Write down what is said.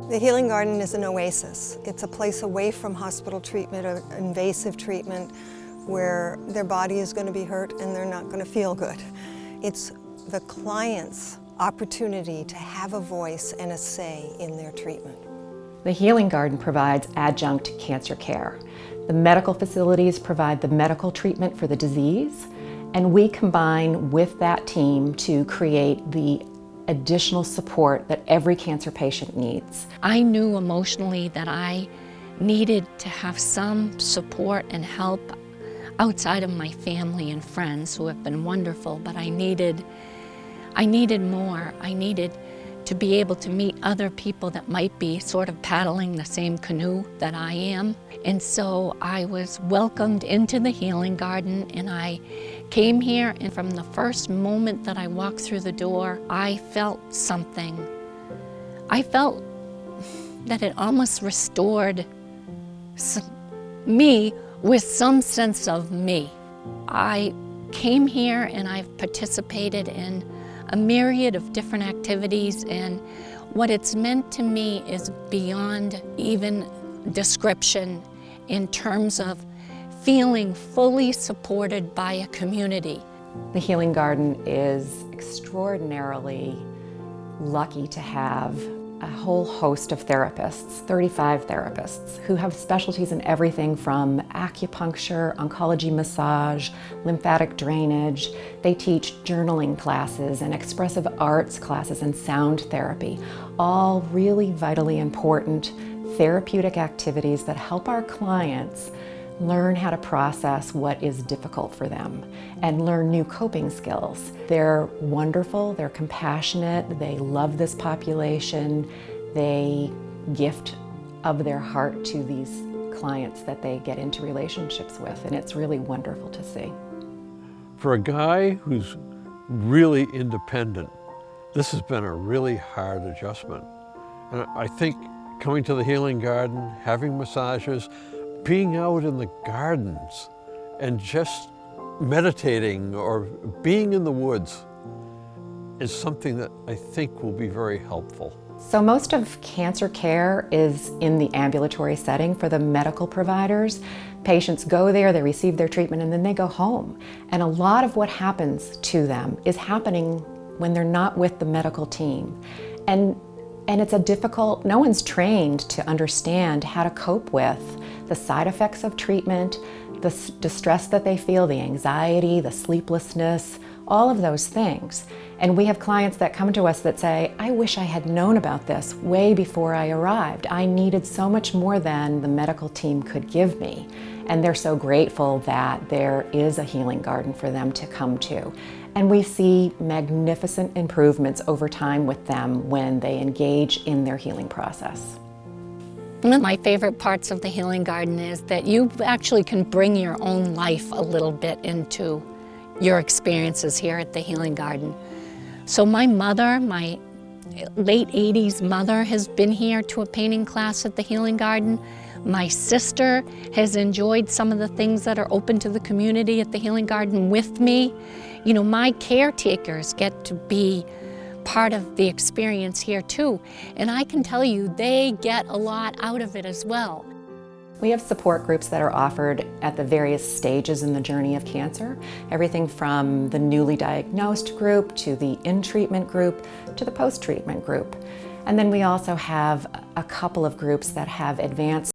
The Healing Garden is an oasis. It's a place away from hospital treatment or invasive treatment where their body is going to be hurt and they're not going to feel good. It's the client's opportunity to have a voice and a say in their treatment. The Healing Garden provides adjunct cancer care. The medical facilities provide the medical treatment for the disease, and we combine with that team to create the additional support that every cancer patient needs. I knew emotionally that I needed to have some support and help outside of my family and friends who have been wonderful, but I needed more. I needed to be able to meet other people that might be sort of paddling the same canoe that I am. And so I was welcomed into the Healing Garden, and I came here, and from the first moment that I walked through the door, I felt something. I felt that it almost restored me with some sense of me. I came here and I've participated in a myriad of different activities, and what it's meant to me is beyond even description in terms of feeling fully supported by a community. The Healing Garden is extraordinarily lucky to have a whole host of therapists, 35 therapists, who have specialties in everything from acupuncture, oncology massage, lymphatic drainage. They teach journaling classes and expressive arts classes and sound therapy, all really vitally important therapeutic activities that help our clients learn how to process what is difficult for them and learn new coping skills. They're wonderful, they're compassionate, they love this population, they gift of their heart to these clients that they get into relationships with, and it's really wonderful to see. For a guy who's really independent, this has been a really hard adjustment. And I think coming to the Healing Garden, having massages, being out in the gardens and just meditating or being in the woods is something that I think will be very helpful. So most of cancer care is in the ambulatory setting for the medical providers. Patients go there, they receive their treatment, and then they go home. And a lot of what happens to them is happening when they're not with the medical team. And it's a difficult, no one's trained to understand how to cope with the side effects of treatment, the distress that they feel, the anxiety, the sleeplessness, all of those things. And we have clients that come to us that say, I wish I had known about this way before I arrived. I needed so much more than the medical team could give me. And they're so grateful that there is a Healing Garden for them to come to. And we see magnificent improvements over time with them when they engage in their healing process. One of my favorite parts of the Healing Garden is that you actually can bring your own life a little bit into your experiences here at the Healing Garden. So my mother, my late 80s mother, has been here to a painting class at the Healing Garden. My sister has enjoyed some of the things that are open to the community at the Healing Garden with me. You know, my caretakers get to be part of the experience here too. And I can tell you, they get a lot out of it as well. We have support groups that are offered at the various stages in the journey of cancer. Everything from the newly diagnosed group to the in-treatment group to the post-treatment group. And then we also have a couple of groups that have advanced